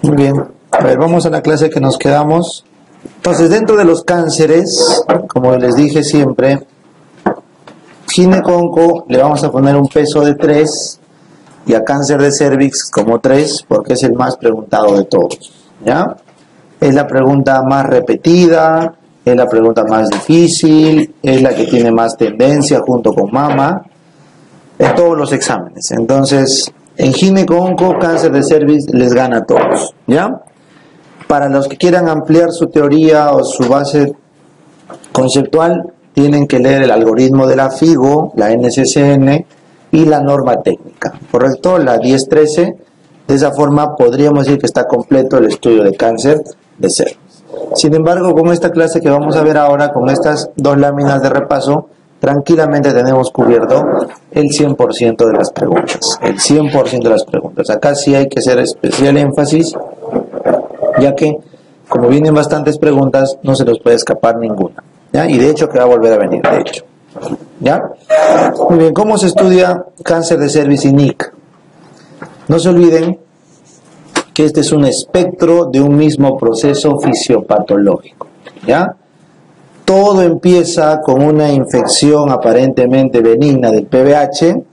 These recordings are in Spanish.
Muy bien. A ver, vamos a la clase que nos quedamos. Entonces, dentro de los cánceres, como les dije siempre, gineco-onco le vamos a poner un peso de 3 y a cáncer de cervix como 3 porque es el más preguntado de todos, ¿ya? Es la pregunta más repetida, es la pregunta más difícil, es la que tiene más tendencia junto con mama en todos los exámenes. Entonces, en gineco-onco, cáncer de cervix les gana a todos, ¿ya? Para los que quieran ampliar su teoría o su base conceptual, tienen que leer el algoritmo de la FIGO, la NCCN y la norma técnica, ¿correcto? La 1013. De esa forma podríamos decir que está completo el estudio de cáncer de cervix. Sin embargo, con esta clase que vamos a ver ahora, con estas dos láminas de repaso, tranquilamente tenemos cubierto el 100% de las preguntas. El 100% de las preguntas. Acá sí hay que hacer especial énfasis, ya que, como vienen bastantes preguntas, no se nos puede escapar ninguna, ¿ya? Y de hecho que va a volver a venir, de hecho, ¿ya? Muy bien, ¿cómo se estudia cáncer de cervix y NIC? No se olviden que este es un espectro de un mismo proceso fisiopatológico, ¿ya? Todo empieza con una infección aparentemente benigna del PBH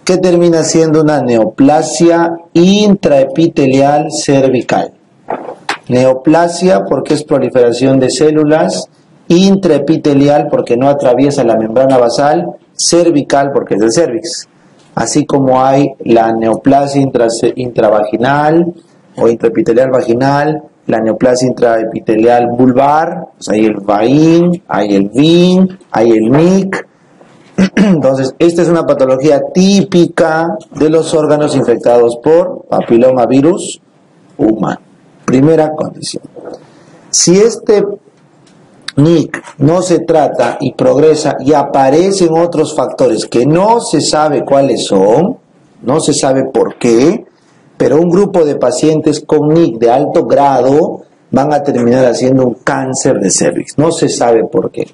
que termina siendo una neoplasia intraepitelial cervical. Neoplasia porque es proliferación de células, intraepitelial porque no atraviesa la membrana basal, cervical porque es del cervix. Así como hay la neoplasia intravaginal o intraepitelial vaginal, la neoplasia intraepitelial vulvar, pues hay el VAIN, hay el VIN, hay el NIC. Entonces, esta es una patología típica de los órganos infectados por papilomavirus humano. Primera condición. Si este NIC no se trata y progresa y aparecen otros factores que no se sabe cuáles son, no se sabe por qué, pero un grupo de pacientes con NIC de alto grado van a terminar haciendo un cáncer de cervix. No se sabe por qué.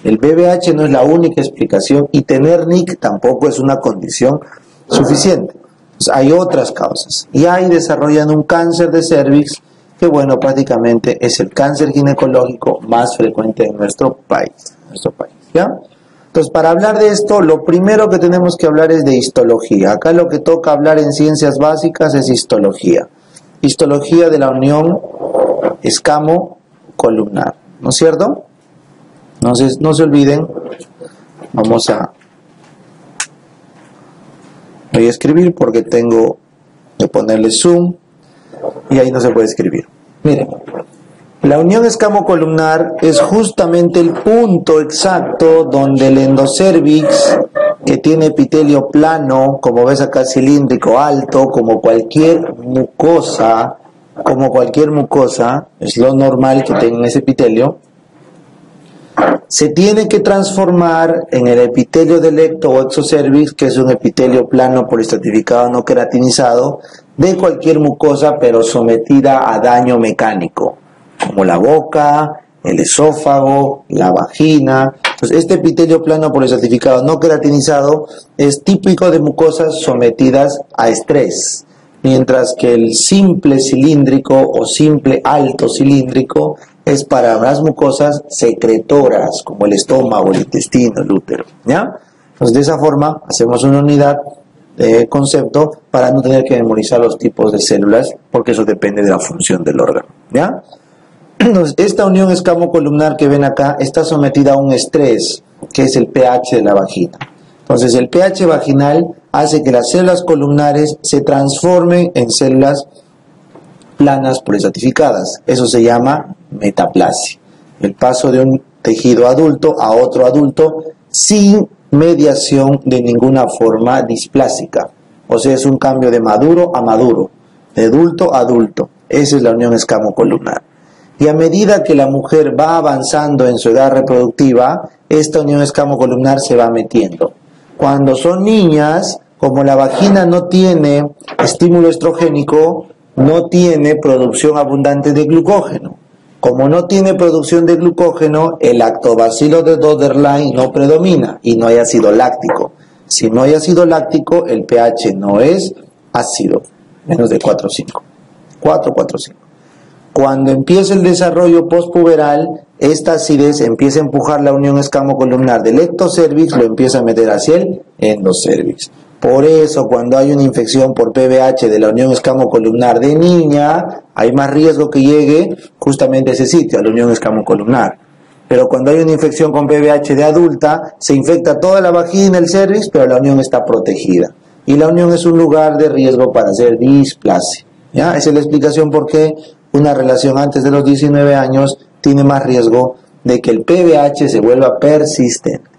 El VBH no es la única explicación y tener NIC tampoco es una condición suficiente. Pues hay otras causas. Y ahí desarrollan un cáncer de cervix que, bueno, prácticamente es el cáncer ginecológico más frecuente en nuestro país. ¿Ya? Entonces, para hablar de esto, lo primero que tenemos que hablar es de histología. Acá lo que toca hablar en ciencias básicas es histología. Histología de la unión escamo-columnar, ¿no es cierto? Entonces, no se olviden, voy a escribir porque tengo que ponerle zoom y ahí no se puede escribir. Miren, la unión escamo-columnar es justamente el punto exacto donde el endocervix, que tiene epitelio plano, como ves acá cilíndrico alto, como cualquier mucosa, es lo normal que tenga ese epitelio, se tiene que transformar en el epitelio del ecto o exocervix, que es un epitelio plano poliestratificado no queratinizado, de cualquier mucosa, pero sometida a daño mecánico, como la boca, el esófago, la vagina. Entonces, este epitelio plano poliestratificado no queratinizado es típico de mucosas sometidas a estrés, mientras que el simple cilíndrico o simple alto cilíndrico es para las mucosas secretoras, como el estómago, el intestino, el útero, ¿ya? Entonces, de esa forma, hacemos una unidad de concepto para no tener que memorizar los tipos de células, porque eso depende de la función del órgano, ¿ya? Entonces, esta unión escamo-columnar que ven acá está sometida a un estrés, que es el pH de la vagina. Entonces, el pH vaginal hace que las células columnares se transformen en células planas poliestratificadas. Eso se llama metaplasia. El paso de un tejido adulto a otro adulto sin mediación de ninguna forma displásica. O sea, es un cambio de maduro a maduro, de adulto a adulto. Esa es la unión escamo-columnar. Y a medida que la mujer va avanzando en su edad reproductiva, esta unión escamo-columnar se va metiendo. Cuando son niñas, como la vagina no tiene estímulo estrogénico, no tiene producción abundante de glucógeno. Como no tiene producción de glucógeno, el lactobacilo de Döderlein no predomina y no hay ácido láctico. Si no hay ácido láctico, el pH no es ácido, menos de 4 o 5. 4, 4, 5. Cuando empieza el desarrollo postpuberal, esta acidez empieza a empujar la unión escamocolumnar del ectocervix, lo empieza a meter hacia el endocervix. Por eso, cuando hay una infección por PBH de la unión escamocolumnar de niña, hay más riesgo que llegue justamente a ese sitio, a la unión escamocolumnar. Pero cuando hay una infección con PBH de adulta, se infecta toda la vagina, el cervix, pero la unión está protegida. Y la unión es un lugar de riesgo para hacer displasia. ¿Ya? Esa es la explicación por qué una relación antes de los 19 años tiene más riesgo de que el PBH se vuelva persistente.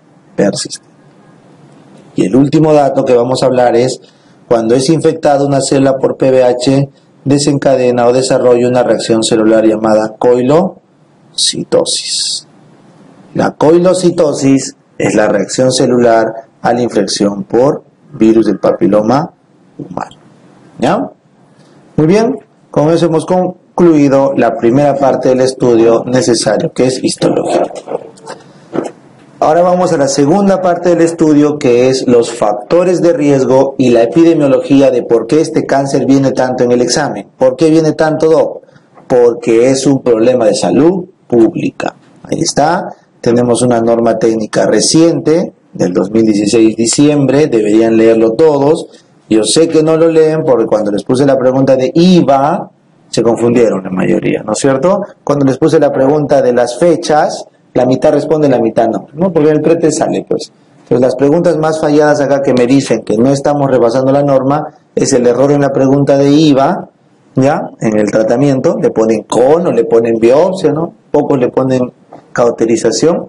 Y el último dato que vamos a hablar es cuando es infectada una célula por PBH, desencadena o desarrolla una reacción celular llamada coilocitosis. La coilocitosis es la reacción celular a la infección por virus del papiloma humano. ¿Ya? Muy bien, con eso hemos concluido la primera parte del estudio necesario, que es histología. Ahora vamos a la segunda parte del estudio, que es los factores de riesgo y la epidemiología de por qué este cáncer viene tanto en el examen. ¿Por qué viene tanto, Doc? Porque es un problema de salud pública. Ahí está, tenemos una norma técnica reciente, del 2016 diciembre, deberían leerlo todos. Yo sé que no lo leen porque cuando les puse la pregunta de IVA, se confundieron la mayoría, ¿no es cierto? Cuando les puse la pregunta de las fechas, la mitad responde, la mitad no, porque el prete sale, pues. Entonces, las preguntas más falladas acá que me dicen que no estamos rebasando la norma, es el error en la pregunta de IVA, ¿ya? En el tratamiento, le ponen con o le ponen biopsia, ¿no? Pocos le ponen cauterización.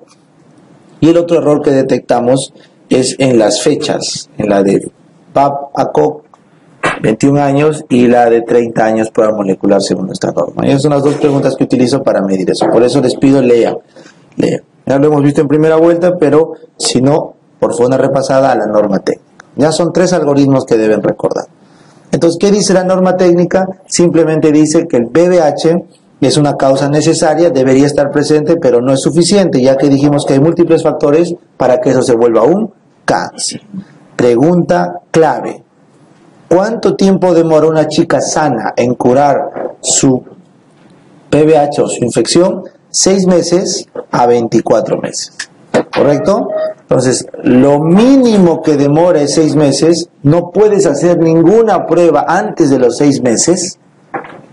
Y el otro error que detectamos es en las fechas, en la de PAP-ACOC, 21 años, y la de 30 años prueba molecular según nuestra norma. Y esas son las dos preguntas que utilizo para medir eso. Por eso les pido lean. Ya lo hemos visto en primera vuelta, pero si no, por favor, una repasada a la norma técnica. Ya son 3 algoritmos que deben recordar. Entonces, ¿qué dice la norma técnica? Simplemente dice que el PBH es una causa necesaria, debería estar presente, pero no es suficiente, ya que dijimos que hay múltiples factores para que eso se vuelva un cáncer. Pregunta clave. ¿Cuánto tiempo demora una chica sana en curar su PBH o su infección? 6 meses a 24 meses. ¿Correcto? Entonces, lo mínimo que demora es 6 meses. No puedes hacer ninguna prueba antes de los 6 meses.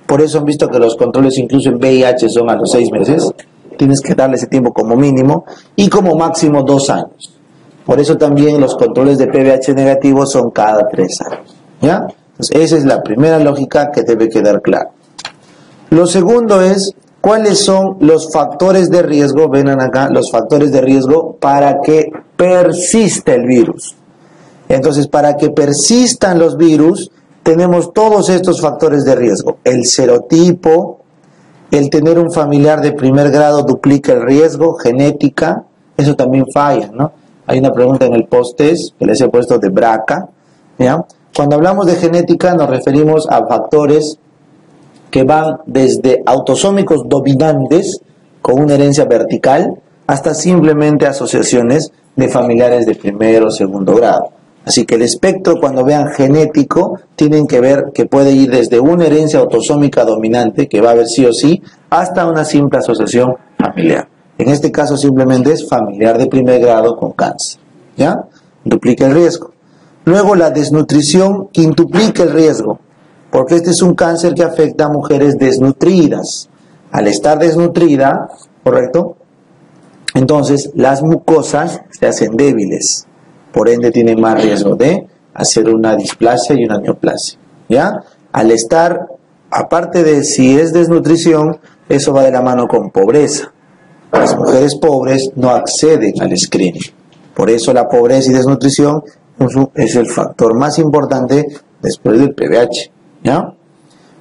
Por eso han visto que los controles incluso en VIH son a los 6 meses. Tienes que darle ese tiempo como mínimo y como máximo 2 años. Por eso también los controles de PBH negativo son cada 3 años. ¿Ya? Entonces, esa es la primera lógica que debe quedar clara. Lo segundo es, ¿cuáles son los factores de riesgo? Ven acá, los factores de riesgo para que persista el virus. Entonces, para que persistan los virus, tenemos todos estos factores de riesgo. El serotipo, el tener un familiar de primer grado duplica el riesgo, genética, eso también falla, ¿no? Hay una pregunta en el post-test que les he puesto de BRCA, ¿ya? Cuando hablamos de genética nos referimos a factores que van desde autosómicos dominantes con una herencia vertical hasta simplemente asociaciones de familiares de primer o segundo grado. Así que el espectro, cuando vean genético, tienen que ver que puede ir desde una herencia autosómica dominante, que va a haber sí o sí, hasta una simple asociación familiar. En este caso simplemente es familiar de primer grado con cáncer. ¿Ya? Duplica el riesgo. Luego la desnutrición quintuplica el riesgo, porque este es un cáncer que afecta a mujeres desnutridas. Al estar desnutrida, ¿correcto? Entonces las mucosas se hacen débiles. Por ende tienen más riesgo de hacer una displasia y una neoplasia. ¿Ya? Al estar, aparte de si es desnutrición, eso va de la mano con pobreza. Las mujeres pobres no acceden al screening. Por eso la pobreza y desnutrición es el factor más importante después del PBH. ¿Ya?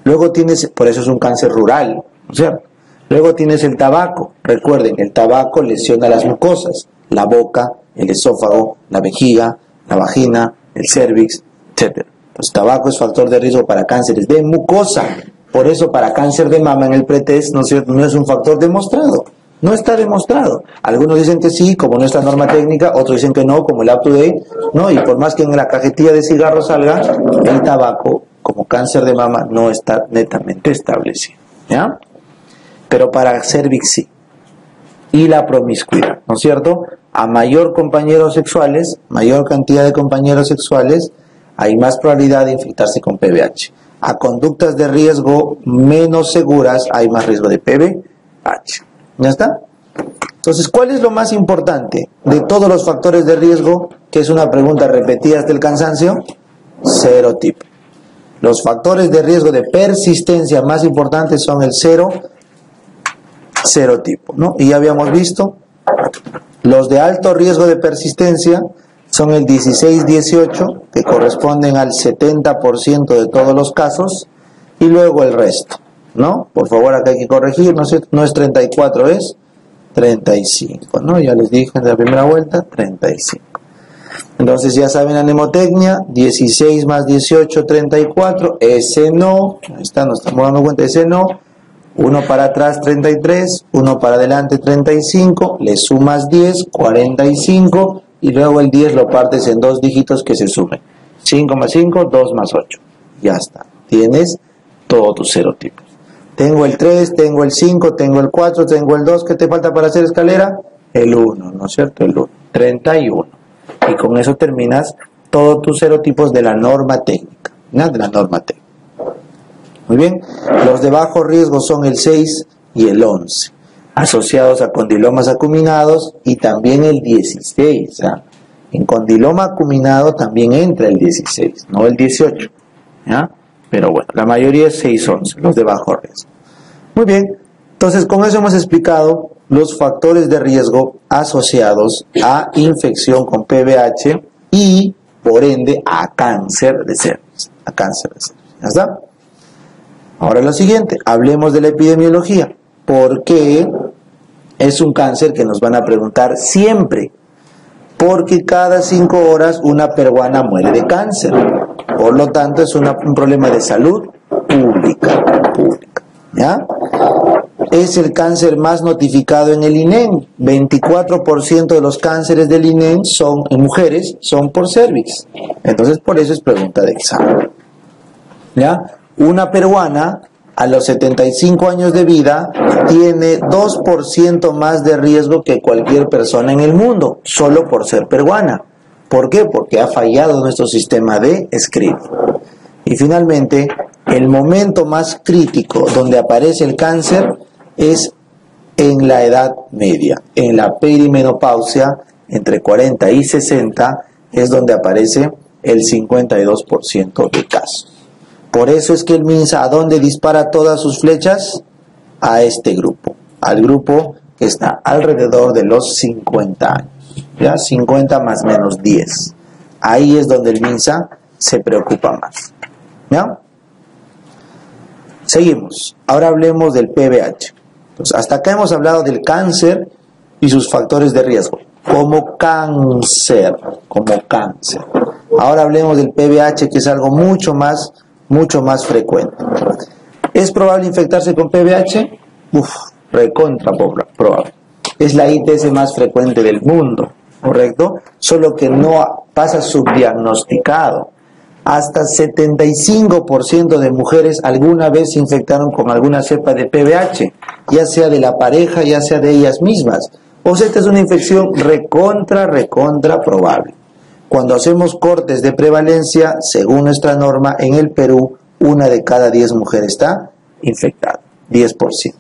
Luego tienes, por eso es un cáncer rural, ¿no es cierto? Luego tienes el tabaco. Recuerden, el tabaco lesiona las mucosas, la boca, el esófago, la vejiga, la vagina, el cervix, etc. Entonces, tabaco es factor de riesgo para cánceres de mucosa. Por eso, para cáncer de mama en el pretest, ¿no es cierto?, no es un factor demostrado. No está demostrado. Algunos dicen que sí, como nuestra norma técnica, otros dicen que no, como el up-to-date, ¿no? Y por más que en la cajetilla de cigarro salga, el tabaco como cáncer de mama no está netamente establecido, ¿ya? Pero para cervix sí. Y la promiscuidad, ¿no es cierto? A mayor compañeros sexuales, mayor cantidad de compañeros sexuales, hay más probabilidad de infectarse con PVH. A conductas de riesgo menos seguras hay más riesgo de PVH. ¿Ya está? Entonces, ¿cuál es lo más importante de todos los factores de riesgo? Que es una pregunta repetida hasta el cansancio. Serotipo. Los factores de riesgo de persistencia más importantes son el serotipo, ¿no? Y ya habíamos visto, los de alto riesgo de persistencia son el 16-18, que corresponden al 70% de todos los casos, y luego el resto, ¿no? Por favor, acá hay que corregir, no es 34, es 35, ¿no? Ya les dije en la primera vuelta, 35. Entonces ya saben la mnemotecnia, 16 más 18, 34, ese no, ahí está, nos estamos dando cuenta, ese no, uno para atrás 33, uno para adelante 35, le sumas 10, 45, y luego el 10 lo partes en dos dígitos que se sumen, 5 más 5, 2 más 8, ya está, tienes todos tus serotipos. Tengo el 3, tengo el 5, tengo el 4, tengo el 2, ¿qué te falta para hacer escalera? El 1, ¿no es cierto? El 1, 31. Y con eso terminas todos tus serotipos de la norma técnica, ¿no? De la norma técnica. Muy bien, los de bajo riesgo son el 6 y el 11, asociados a condilomas acuminados, y también el 16. ¿Ya? En condiloma acuminado también entra el 16, no el 18. ¿Ya? Pero bueno, la mayoría es 6-11, los de bajo riesgo. Muy bien, entonces con eso hemos explicado los factores de riesgo asociados a infección con PVH y, por ende, a cáncer de cervix. A cáncer de cervix. ¿Ya está? Ahora lo siguiente, hablemos de la epidemiología. ¿Por qué es un cáncer que nos van a preguntar siempre? Porque cada 5 horas una peruana muere de cáncer. Por lo tanto, es un problema de salud pública. ¿Ya? Es el cáncer más notificado en el INEM. 24% de los cánceres del INEM en mujeres son por cervix. Entonces, por eso es pregunta de examen. ¿Ya? Una peruana a los 75 años de vida tiene 2% más de riesgo que cualquier persona en el mundo, solo por ser peruana. ¿Por qué? Porque ha fallado nuestro sistema de screening. Y finalmente, el momento más crítico donde aparece el cáncer es en la edad media. En la perimenopausia, entre 40 y 60, es donde aparece el 52% de casos. Por eso es que el MINSA, ¿a dónde dispara todas sus flechas? A este grupo, al grupo que está alrededor de los 50 años, ¿ya? 50 más menos 10. Ahí es donde el MINSA se preocupa más, ¿ya? Seguimos, ahora hablemos del PVH. Entonces, hasta acá hemos hablado del cáncer y sus factores de riesgo, como cáncer. Ahora hablemos del PVH, que es algo mucho más frecuente. ¿Es probable infectarse con PVH? Recontra probable. Es la ITS más frecuente del mundo, ¿correcto? Solo que no pasa subdiagnosticado. Hasta 75% de mujeres alguna vez se infectaron con alguna cepa de PVH, ya sea de la pareja, ya sea de ellas mismas. O sea, esta es una infección recontra probable. Cuando hacemos cortes de prevalencia, según nuestra norma, en el Perú, 1 de cada 10 mujeres está infectada, 10%.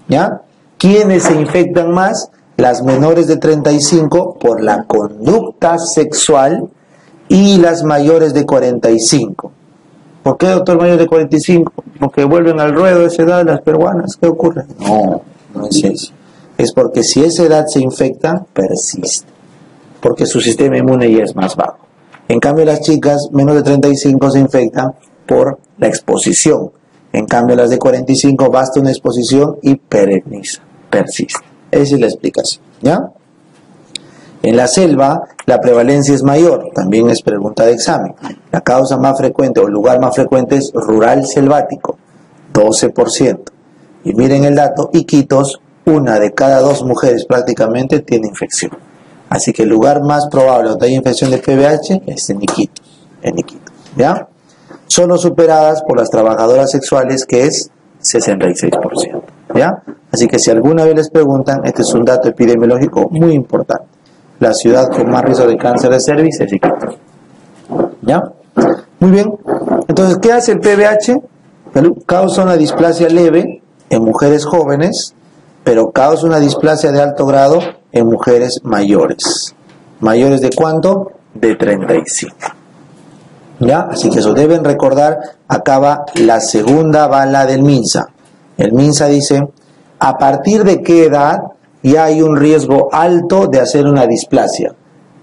¿Ya? ¿Quiénes se infectan más? Las menores de 35 por la conducta sexual y las mayores de 45. ¿Por qué, doctor, mayor de 45? Porque vuelven al ruedo de esa edad las peruanas. ¿Qué ocurre? No es eso. Es porque si esa edad se infecta, persiste. Porque su sistema inmune ya es más bajo. En cambio, las chicas menos de 35 se infectan por la exposición. En cambio, las de 45 basta una exposición y pereniza, persiste. Esa es la explicación, ¿ya? En la selva, la prevalencia es mayor, también es pregunta de examen. La causa más frecuente o el lugar más frecuente es rural selvático, 12%. Y miren el dato, Iquitos, 1 de cada 2 mujeres prácticamente tiene infección. Así que el lugar más probable donde hay infección de PVH es en Iquitos, ¿ya? solo superadas por las trabajadoras sexuales, que es 66%. ¿Ya? Así que si alguna vez les preguntan, este es un dato epidemiológico muy importante. La ciudad con más riesgo de cáncer de cervix es Iquitos. ¿Ya? Muy bien. Entonces, ¿qué hace el PBH? Causa una displasia leve en mujeres jóvenes, pero causa una displasia de alto grado en mujeres mayores. ¿Mayores de cuánto? De 35. ¿Ya? Así que eso deben recordar. Acá va la segunda bala del MINSA. El MINSA dice, ¿a partir de qué edad ya hay un riesgo alto de hacer una displasia?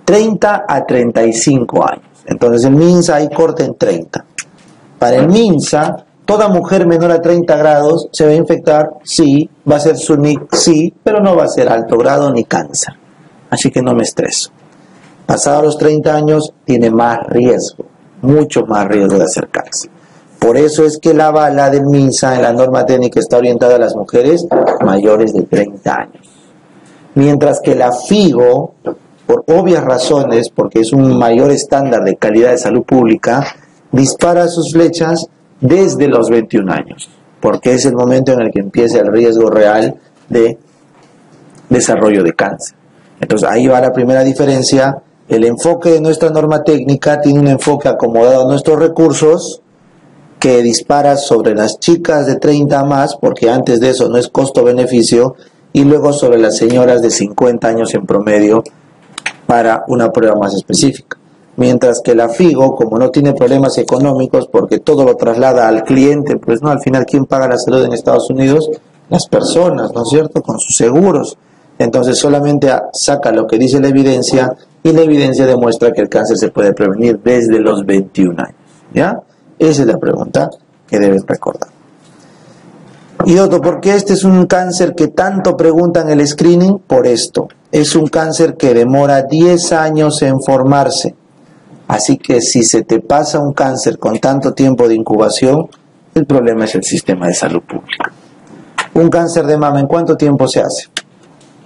30 a 35 años. Entonces el MINSA ahí corta en 30. Para el MINSA, toda mujer menor a 30 grados se va a infectar, sí, va a ser SUNIC, sí, pero no va a ser alto grado ni cáncer. Así que no me estreso. Pasado los 30 años, tiene más riesgo, mucho más riesgo de hacer cáncer. Por eso es que la bala del MINSA en la norma técnica está orientada a las mujeres mayores de 30 años. Mientras que la FIGO, por obvias razones, porque es un mayor estándar de calidad de salud pública, dispara sus flechas desde los 21 años, porque es el momento en el que empieza el riesgo real de desarrollo de cáncer. Entonces ahí va la primera diferencia. El enfoque de nuestra norma técnica tiene un enfoque acomodado a nuestros recursos, que dispara sobre las chicas de 30 más, porque antes de eso no es costo-beneficio, y luego sobre las señoras de 50 años en promedio para una prueba más específica. Mientras que la FIGO, como no tiene problemas económicos, porque todo lo traslada al cliente, pues no, al final, ¿quién paga la salud en Estados Unidos? Las personas, ¿no es cierto?, con sus seguros. Entonces solamente saca lo que dice la evidencia, y la evidencia demuestra que el cáncer se puede prevenir desde los 21 años, ¿ya? Esa es la pregunta que deben recordar. Y otro, ¿por qué este es un cáncer que tanto preguntan el screening? Por esto. Es un cáncer que demora 10 años en formarse. Así que si se te pasa un cáncer con tanto tiempo de incubación, el problema es el sistema de salud pública. Un cáncer de mama, ¿en cuánto tiempo se hace?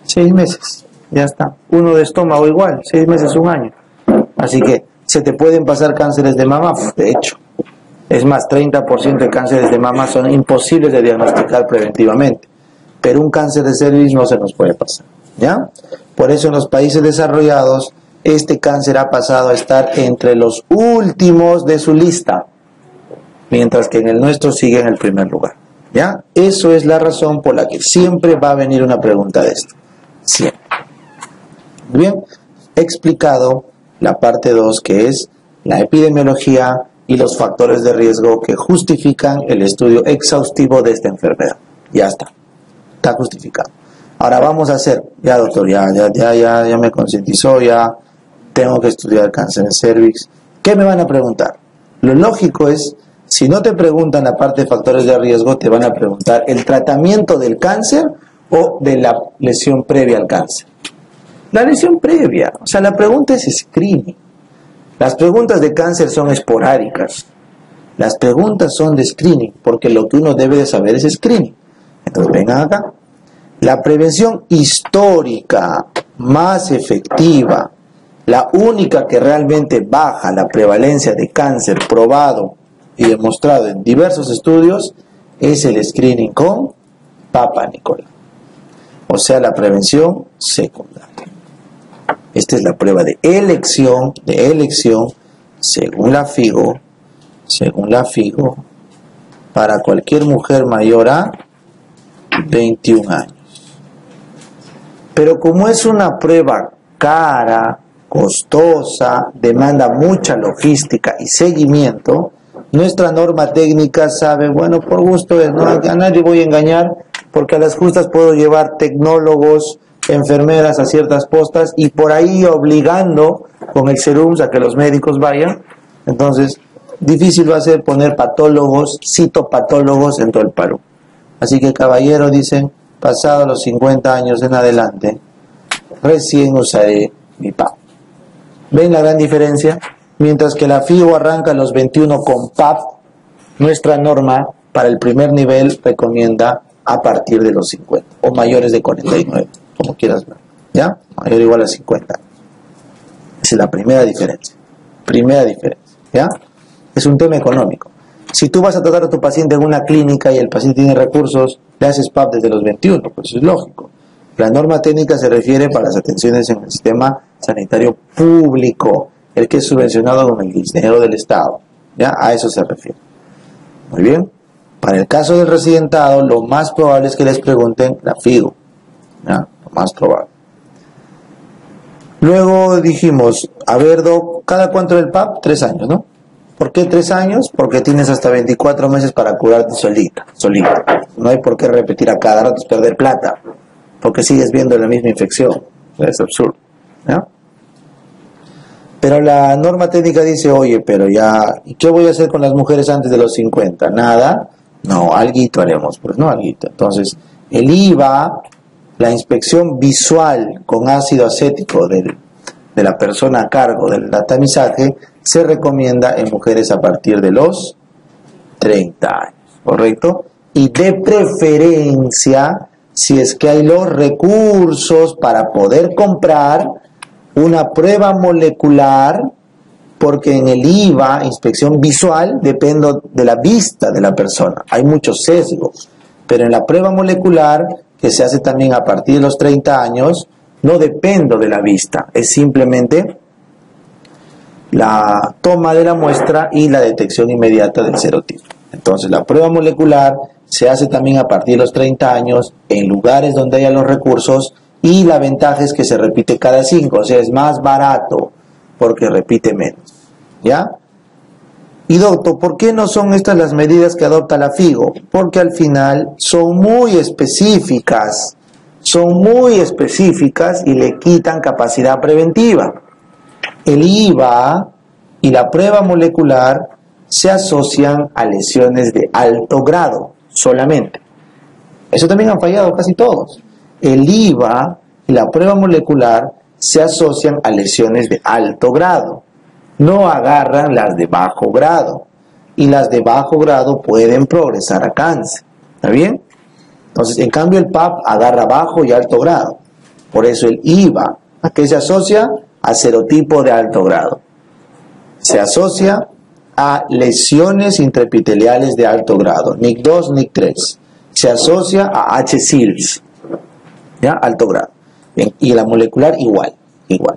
6 meses. Ya está. Uno de estómago igual, 6 meses, 1 año. Así que, ¿se te pueden pasar cánceres de mama? De hecho. Es más, 30% de cánceres de mama son imposibles de diagnosticar preventivamente. Pero un cáncer de cervix no se nos puede pasar, ¿ya? Por eso en los países desarrollados, este cáncer ha pasado a estar entre los últimos de su lista, mientras que en el nuestro sigue en el primer lugar, ¿ya? Eso es la razón por la que siempre va a venir una pregunta de esto. Siempre. Bien, he explicado la parte 2, que es la epidemiología y los factores de riesgo que justifican el estudio exhaustivo de esta enfermedad. Ya está justificado. Ahora vamos a hacer, ya doctor, ya me concientizó, ya tengo que estudiar cáncer de cervix. ¿Qué me van a preguntar? Lo lógico es, si no te preguntan la parte de factores de riesgo, te van a preguntar el tratamiento del cáncer o de la lesión previa al cáncer. La lesión previa, o sea, la pregunta es screening. Las preguntas de cáncer son esporádicas. Las preguntas son de screening, porque lo que uno debe de saber es screening. Entonces vengan acá. La prevención histórica más efectiva, la única que realmente baja la prevalencia de cáncer probado y demostrado en diversos estudios, es el screening con Papa Nicolau. O sea, la prevención secundaria. Esta es la prueba de elección, según la FIGO, para cualquier mujer mayor a 21 años. Pero como es una prueba cara, costosa, demanda mucha logística y seguimiento, nuestra norma técnica sabe, bueno, por gusto es, no, a nadie voy a engañar, porque a las justas puedo llevar tecnólogos, enfermeras a ciertas postas y por ahí obligando con el SERUMS a que los médicos vayan. Entonces, difícil va a ser poner patólogos, citopatólogos en todo el Perú. Así que, caballero, dicen, pasado los 50 años en adelante, recién usaré mi PAP. ¿Ven la gran diferencia? Mientras que la FIGO arranca a los 21 con PAP, nuestra norma para el primer nivel recomienda a partir de los 50 o mayores de 49, como quieras ver, ¿ya? Mayor o igual a 50. Esa es la primera diferencia, ¿ya? Es un tema económico. Si tú vas a tratar a tu paciente en una clínica y el paciente tiene recursos, le haces PAP desde los 21, pues eso es lógico. La norma técnica se refiere para las atenciones en el sistema sanitario público, el que es subvencionado con el dinero del Estado. ¿Ya? A eso se refiere. Muy bien. Para el caso del residentado, lo más probable es que les pregunten la FIGO. ¿Ya? Lo más probable. Luego dijimos, a ver, Doc, ¿cada cuánto el PAP? 3 años, ¿no? ¿Por qué 3 años? Porque tienes hasta 24 meses para curarte solita. No hay por qué repetir a cada rato, es perder plata. Porque sigues viendo la misma infección. Es absurdo. ¿Ya? Pero la norma técnica dice, oye, pero ya, ¿y qué voy a hacer con las mujeres antes de los 50? ¿Nada? No, alguito haremos, pues no alguito. Entonces, el IVA, la inspección visual con ácido acético de la persona a cargo del tamizaje, se recomienda en mujeres a partir de los 30 años, ¿correcto? Y de preferencia, si es que hay los recursos para poder comprar una prueba molecular, porque en el IVA, inspección visual, dependo de la vista de la persona. Hay muchos sesgos, pero en la prueba molecular, que se hace también a partir de los 30 años, no dependo de la vista, es simplemente la toma de la muestra y la detección inmediata del serotipo. Entonces, la prueba molecular se hace también a partir de los 30 años en lugares donde haya los recursos, y la ventaja es que se repite cada 5, o sea, es más barato porque repite menos. ¿Ya? Y doctor, ¿por qué no son estas las medidas que adopta la FIGO? Porque al final son muy específicas y le quitan capacidad preventiva. El IVA y la prueba molecular se asocian a lesiones de alto grado solamente. Eso también han fallado casi todos. El IVA y la prueba molecular se asocian a lesiones de alto grado. No agarran las de bajo grado. Y las de bajo grado pueden progresar a cáncer. ¿Está bien? Entonces, en cambio, el PAP agarra bajo y alto grado. Por eso el IVA, ¿a qué se asocia? A serotipo de alto grado. Se asocia a lesiones intraepiteliales de alto grado. NIC2, NIC3. Se asocia a HSILS. ¿Ya? Alto grado. Bien. Y la molecular igual.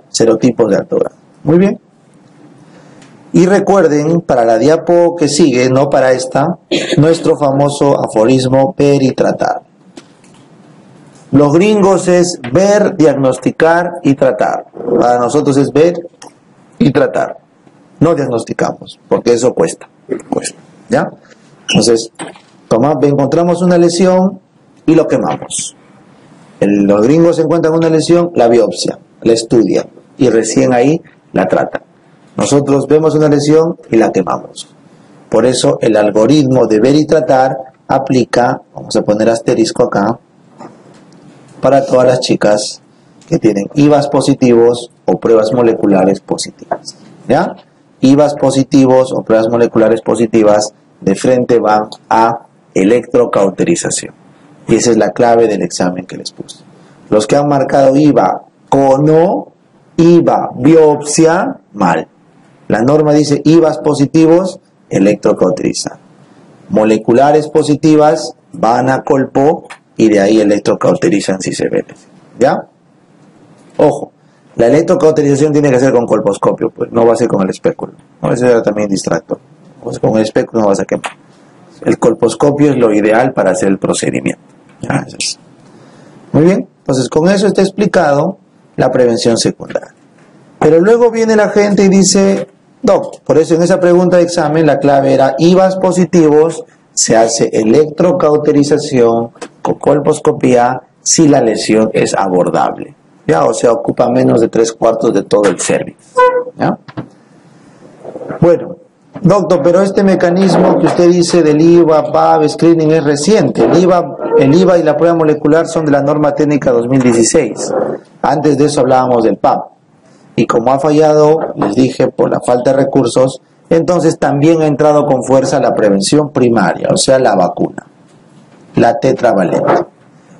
Serotipos de alto grado. Muy bien. Y recuerden, para la diapo que sigue, no para esta, nuestro famoso aforismo ver y tratar. Los gringos es ver, diagnosticar y tratar. Para nosotros es ver y tratar. No diagnosticamos, porque eso cuesta. ¿Ya? Entonces, encontramos una lesión y lo quemamos. Los gringos encuentran una lesión, la biopsia, la estudian y recién ahí la tratan. Nosotros vemos una lesión y la quemamos. Por eso el algoritmo de ver y tratar aplica, vamos a poner asterisco acá, para todas las chicas que tienen IVAs positivos o pruebas moleculares positivas. ¿Ya? IVAs positivos o pruebas moleculares positivas de frente van a electrocauterización. Y esa es la clave del examen que les puse. Los que han marcado IVA cono, IVA biopsia, mal. La norma dice IVAs positivos, electrocauterizan. Moleculares positivas van a colpo y de ahí electrocauterizan si se ve. ¿Ya? Ojo, la electrocauterización tiene que ser con colposcopio, pues no va a ser con el espéculo. No, ese era también distractor. Pues con el espéculo no vas a quemar. El colposcopio es lo ideal para hacer el procedimiento. ¿Ya? Muy bien, entonces con eso está explicado la prevención secundaria. Pero luego viene la gente y dice, doc, por eso en esa pregunta de examen la clave era IVAs positivos, se hace electrocauterización con colposcopía si la lesión es abordable. ¿Ya? O sea, ocupa menos de 3/4 de todo el cervix. ¿Ya? Bueno, doctor, pero este mecanismo que usted dice del IVA, PAP, screening es reciente. El IVA y la prueba molecular son de la norma técnica 2016. Antes de eso hablábamos del PAP. Y como ha fallado, les dije, por la falta de recursos, entonces también ha entrado con fuerza la prevención primaria, o sea, la vacuna, la tetravalente.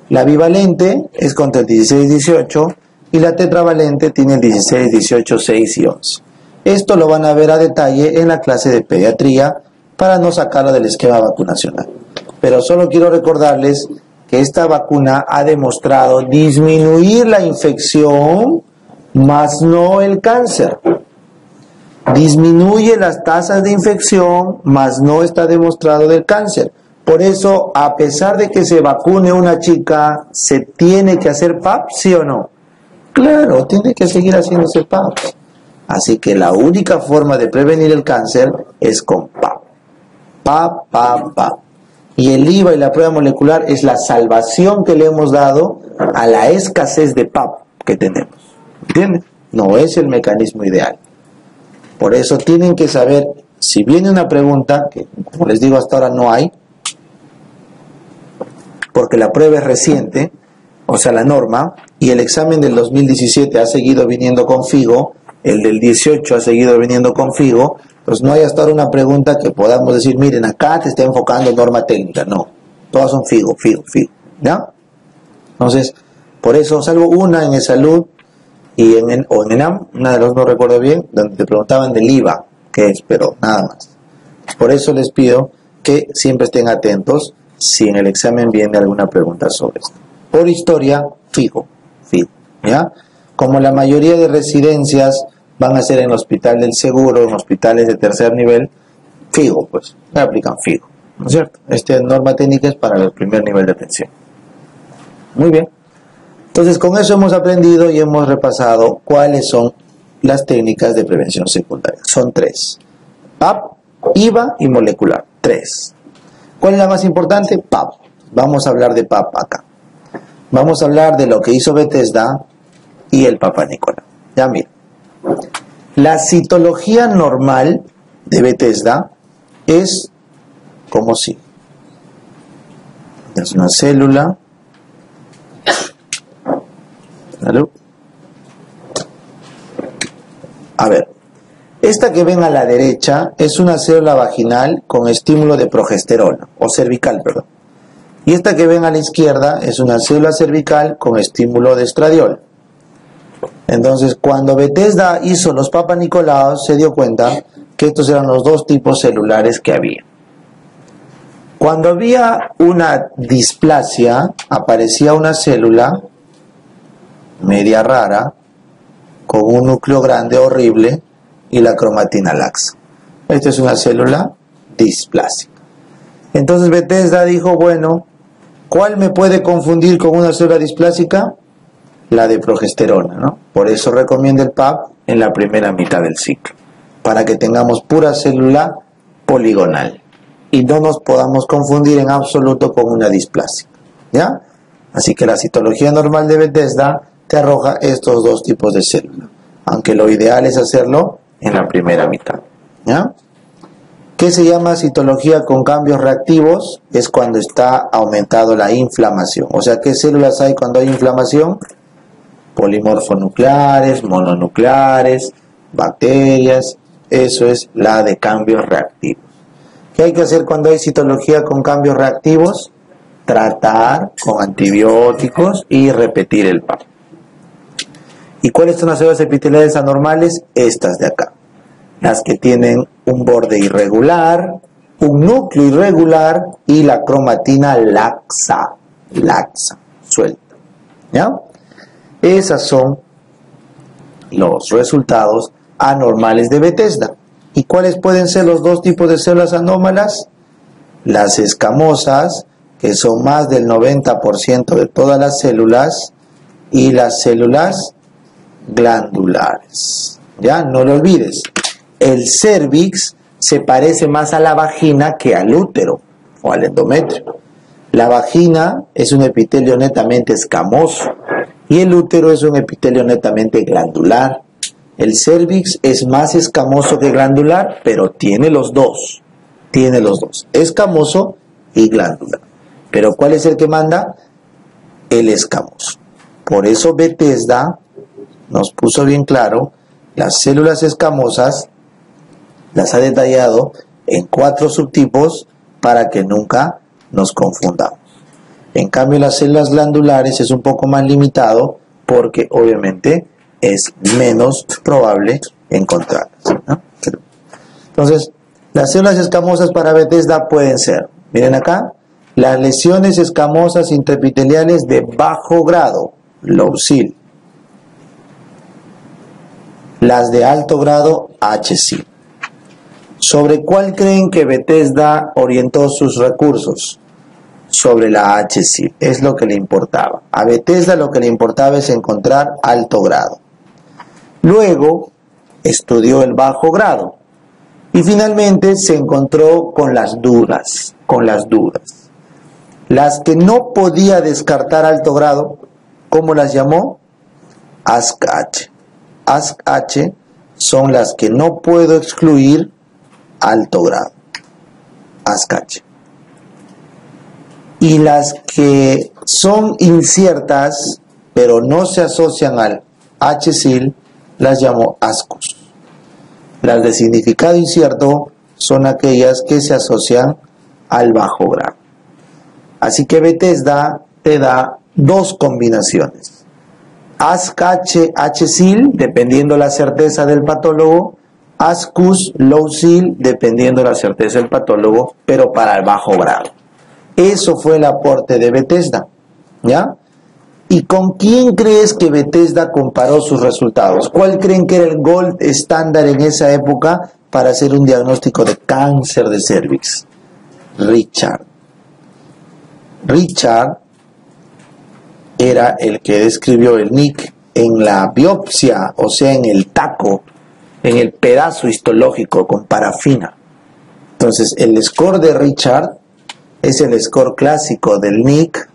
La bivalente es contra el 16-18 y la tetravalente tiene el 16, 18, 6 y 11. Esto lo van a ver a detalle en la clase de pediatría, para no sacarlo del esquema vacunacional. Pero solo quiero recordarles que esta vacuna ha demostrado disminuir la infección, más no el cáncer. Disminuye las tasas de infección, más no está demostrado del cáncer. Por eso, a pesar de que se vacune una chica, ¿se tiene que hacer PAP, sí o no? Claro, tiene que seguir haciéndose PAP. Así que la única forma de prevenir el cáncer es con PAP. PAP. Y el IVA y la prueba molecular es la salvación que le hemos dado a la escasez de PAP que tenemos. ¿Entienden? No es el mecanismo ideal. Por eso tienen que saber, si viene una pregunta, que como les digo hasta ahora no hay, porque la prueba es reciente, o sea la norma, y el examen del 2017 ha seguido viniendo con FIGO, el del 18 ha seguido viniendo con FIGO, pues no hay hasta ahora una pregunta que podamos decir, miren, acá te está enfocando norma técnica. No, todas son FIGO, ¿ya? Entonces, por eso, salvo una en salud y en ENAM, una de los no recuerdo bien, donde te preguntaban del IVA, qué es, pero nada más. Por eso les pido que siempre estén atentos si en el examen viene alguna pregunta sobre esto. Por historia, FIGO, ¿ya? Como la mayoría de residencias van a ser en el hospital del seguro, en hospitales de tercer nivel, FIGO, pues, me aplican FIGO, ¿no es cierto? Esta norma técnica es para el primer nivel de atención. Muy bien. Entonces, con eso hemos aprendido y hemos repasado cuáles son las técnicas de prevención secundaria. Son 3. PAP, IVA y molecular. 3. ¿Cuál es la más importante? PAP. Vamos a hablar de PAP acá. Vamos a hablar de lo que hizo Bethesda y el Papa Nicolau. Ya miren. La citología normal de Bethesda es como si es una célula. ¿Salud? A ver, esta que ven a la derecha es una célula vaginal con estímulo de progesterona, o cervical, perdón. Y esta que ven a la izquierda es una célula cervical con estímulo de estradiol. Entonces, cuando Bethesda hizo los Papa Nicolau, se dio cuenta que estos eran los dos tipos celulares que había. Cuando había una displasia, aparecía una célula media rara, con un núcleo grande horrible y la cromatina laxa. Esta es una célula displásica. Entonces Bethesda dijo, bueno, ¿cuál me puede confundir con una célula displásica? La de progesterona, ¿no? Por eso recomienda el PAP en la primera mitad del ciclo, para que tengamos pura célula poligonal y no nos podamos confundir en absoluto con una displásica, ¿ya? Así que la citología normal de Bethesda te arroja estos dos tipos de célula, aunque lo ideal es hacerlo en la primera mitad, ¿ya? ¿Qué se llama citología con cambios reactivos? Es cuando está aumentado la inflamación. O sea, ¿qué células hay cuando hay inflamación? Polimorfonucleares, mononucleares, bacterias. Eso es la de cambios reactivos. ¿Qué hay que hacer cuando hay citología con cambios reactivos? Tratar con antibióticos y repetir el PAP. ¿Y cuáles son las células epiteliales anormales? Estas de acá. Las que tienen un borde irregular, un núcleo irregular y la cromatina laxa, suelta. ¿Ya? Esos son los resultados anormales de Bethesda. ¿Y cuáles pueden ser los dos tipos de células anómalas? Las escamosas, que son más del 90% de todas las células, y las células glandulares. Ya, no lo olvides. El cérvix se parece más a la vagina que al útero o al endometrio. La vagina es un epitelio netamente escamoso y el útero es un epitelio netamente glandular. El cérvix es más escamoso que glandular, pero tiene los dos. Tiene los dos, escamoso y glandular. Pero ¿cuál es el que manda? El escamoso. Por eso Bethesda nos puso bien claro, las células escamosas las ha detallado en 4 subtipos para que nunca nos confundamos. En cambio, las células glandulares es un poco más limitado porque obviamente es menos probable encontrarlas, ¿no? Entonces, Las células escamosas para Bethesda pueden ser, miren acá, las lesiones escamosas intraepiteliales de bajo grado, LOBCIL. Las de alto grado, HSIL. ¿Sobre cuál creen que Bethesda orientó sus recursos? Sobre la HSIL, es lo que le importaba. A Bethesda lo que le importaba es encontrar alto grado. Luego estudió el bajo grado y finalmente se encontró con las dudas. Las que no podía descartar alto grado, ¿cómo las llamó? ASC-H. ASC-H son las que no puedo excluir alto grado. ASC-H. Y las que son inciertas, pero no se asocian al HSIL, las llamó ASCUS. Las de significado incierto son aquellas que se asocian al bajo grado. Así que Bethesda te da dos combinaciones. ASC-H, HSIL, dependiendo la certeza del patólogo. ASCUS, LOBCIL, dependiendo la certeza del patólogo, pero para el bajo grado. Eso fue el aporte de Bethesda, ¿ya? ¿Y con quién crees que Bethesda comparó sus resultados? ¿Cuál creen que era el gold estándar en esa época para hacer un diagnóstico de cáncer de cervix? Richard. Richard era el que describió el NIC en la biopsia, o sea, en el taco, en el pedazo histológico con parafina. Entonces, el score de Richard es el score clásico del NIC,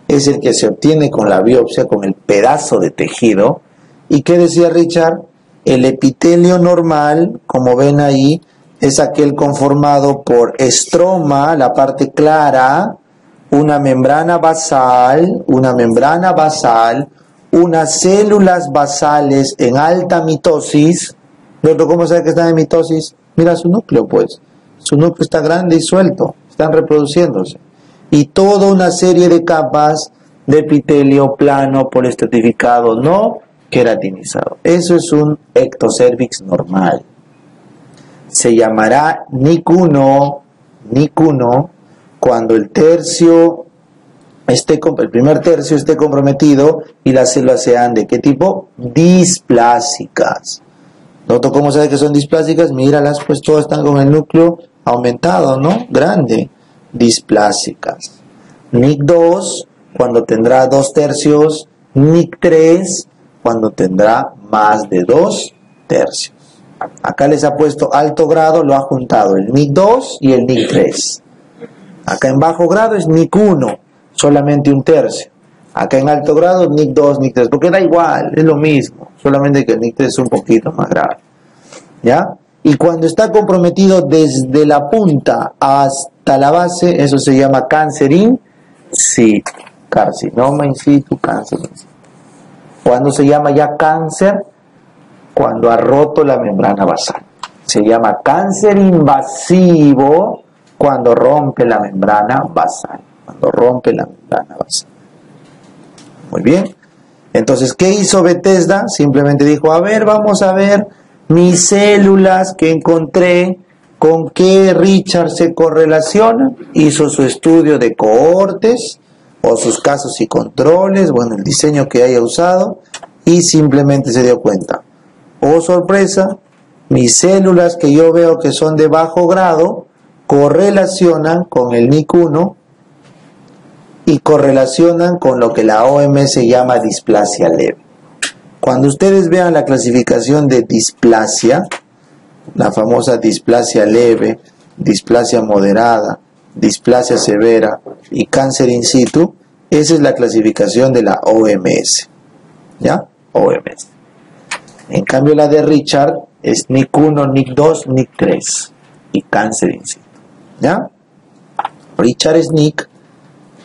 es el que se obtiene con la biopsia, con el pedazo de tejido. ¿Y qué decía Richard? El epitelio normal, como ven ahí, es aquel conformado por estroma, la parte clara, una membrana basal, unas células basales en alta mitosis. ¿Cómo sabe que están en mitosis? Mira su núcleo, pues. Su núcleo está grande y suelto, están reproduciéndose. Y toda una serie de capas de epitelio plano, poliestratificado, no queratinizado. Eso es un ectocervix normal. Se llamará NIC1 cuando el primer tercio esté comprometido y las células sean ¿de qué tipo? Displásicas. ¿Noto cómo sabe que son displásicas? Míralas, pues todas están con el núcleo aumentado, ¿no? Grande. Displásicas. NIC2 cuando tendrá 2 tercios. NIC3 cuando tendrá más de 2 tercios. Acá les ha puesto alto grado, lo ha juntado el NIC2 y el NIC3. Acá en bajo grado es NIC1, solamente 1 tercio. Acá en alto grado NIC2, NIC3, porque da igual, es lo mismo, solamente que el NIC3 es un poquito más grave. ¿Ya? Y cuando está comprometido desde la punta hasta la base, eso se llama cáncer in situ, carcinoma in situ, cáncer in situ. ¿Cuándo se llama ya cáncer? Cuando ha roto la membrana basal. Se llama cáncer invasivo cuando rompe la membrana basal. Muy bien. Entonces, ¿qué hizo Bethesda? Simplemente dijo, a ver, vamos a ver mis células que encontré, con qué Richard se correlaciona. Hizo su estudio de cohortes o sus casos y controles, bueno, el diseño que haya usado, y simplemente se dio cuenta. Oh, sorpresa, mis células que yo veo que son de bajo grado correlacionan con el NIC1 y correlacionan con lo que la OMS llama displasia leve. Cuando ustedes vean la clasificación de displasia, la famosa displasia leve, displasia moderada, displasia severa y cáncer in situ, esa es la clasificación de la OMS. ¿Ya? OMS. En cambio la de Richard es NIC1, NIC2, NIC3 y cáncer in situ. ¿Ya? Richard es NIC,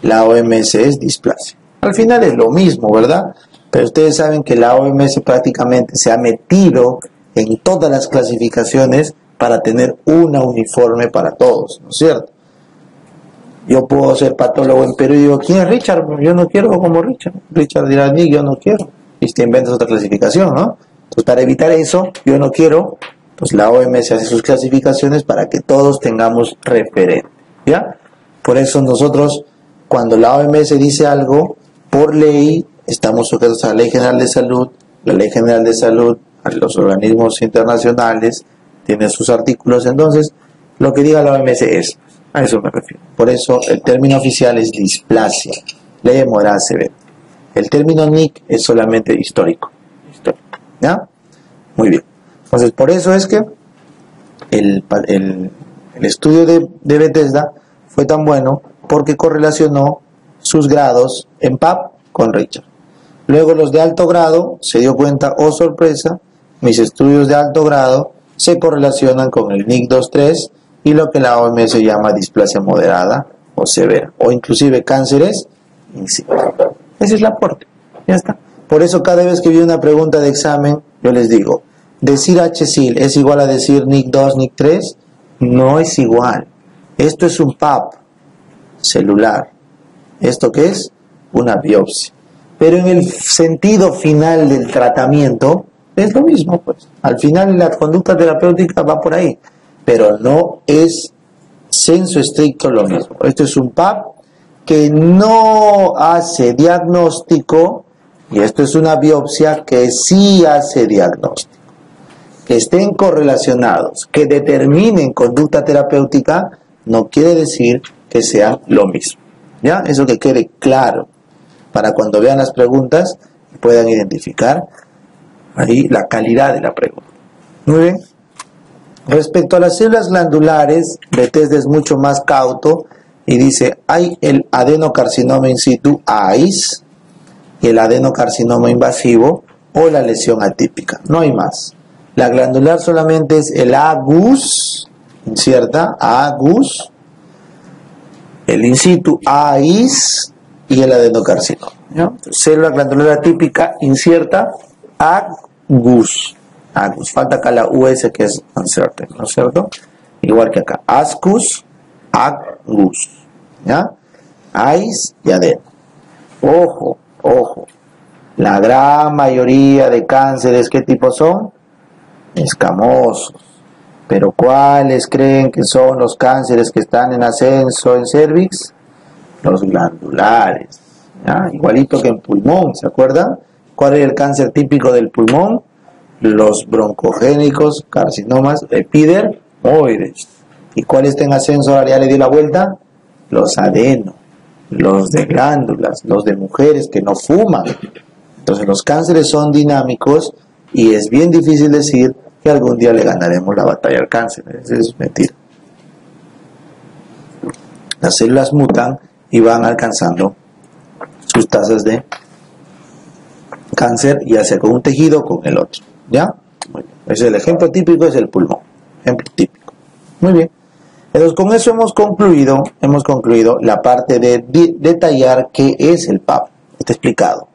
la OMS es displasia. Al final es lo mismo, ¿verdad? Pero ustedes saben que la OMS prácticamente se ha metido en todas las clasificaciones para tener una uniforme para todos, ¿no es cierto? Yo puedo ser patólogo en Perú y digo, ¿quién es Richard? Yo no quiero como Richard. Richard dirá, ni yo no quiero. Y te inventas otra clasificación, ¿no? Entonces, para evitar eso, yo no quiero Pues la OMS hace sus clasificaciones para que todos tengamos referente, ¿ya? Por eso nosotros, cuando la OMS dice algo, por ley, estamos sujetos a la Ley General de Salud. La Ley General de Salud, a los organismos internacionales, tiene sus artículos. Entonces, lo que diga la OMS es, a eso me refiero. Por eso, el término oficial es displasia, ley de moderada severa. El término NIC es solamente histórico, ¿ya? Muy bien. Entonces, por eso es que el estudio de Bethesda fue tan bueno, porque correlacionó sus grados en PAP con Richard. Luego los de alto grado se dio cuenta, oh sorpresa, mis estudios de alto grado se correlacionan con el NIC 2.3 y lo que la OMS llama displasia moderada o severa, o inclusive cánceres insípidos. Ese es el aporte, ya está. Por eso cada vez que vi una pregunta de examen, yo les digo, decir HSIL es igual a decir NIC 2, NIC 3, no es igual. Esto es un PAP celular. ¿Esto qué es? Una biopsia. Pero en el sentido final del tratamiento es lo mismo, pues. Al final la conducta terapéutica va por ahí, pero no es sensu estricto lo mismo. Esto es un PAP que no hace diagnóstico y esto es una biopsia que sí hace diagnóstico. Que estén correlacionados, que determinen conducta terapéutica, no quiere decir que sean lo mismo. ¿Ya? Eso que quede claro, para cuando vean las preguntas puedan identificar ahí la calidad de la pregunta. Muy bien. Respecto a las células glandulares, Bethesda es mucho más cauto y dice, hay el adenocarcinoma in situ, AIS, y el adenocarcinoma invasivo o la lesión atípica. No hay más. La glandular solamente es el AGUS, incierta, AGUS, el in situ, AIS, y el adenocarcinoma. ¿No? Célula glandular atípica incierta, AGUS. AGUS. Falta acá la US que es uncertain, ¿no es cierto? Igual que acá. ASCUS, AGUS. ¿Ya? AIS y adeno. Ojo, ojo. La gran mayoría de cánceres, ¿qué tipo son? Escamosos. Pero ¿cuáles creen que son los cánceres que están en ascenso en cervix? Los glandulares. ¿Ya? Igualito que en pulmón, ¿se acuerdan? ¿Cuál es el cáncer típico del pulmón? Los broncogénicos carcinomas epidermoides. ¿Y cuál está en ascenso? Ahora ya le di la vuelta. Los adeno, los de glándulas, los de mujeres que no fuman. Entonces los cánceres son dinámicos y es bien difícil decir que algún día le ganaremos la batalla al cáncer. Eso es mentira. Las células mutan y van alcanzando sus tasas de cáncer, ya sea con un tejido o con el otro. ¿Ya? Muy bien. Ese es el ejemplo típico, es el pulmón. Ejemplo típico. Muy bien. Entonces con eso hemos concluido la parte de detallar qué es el PAP. Está explicado.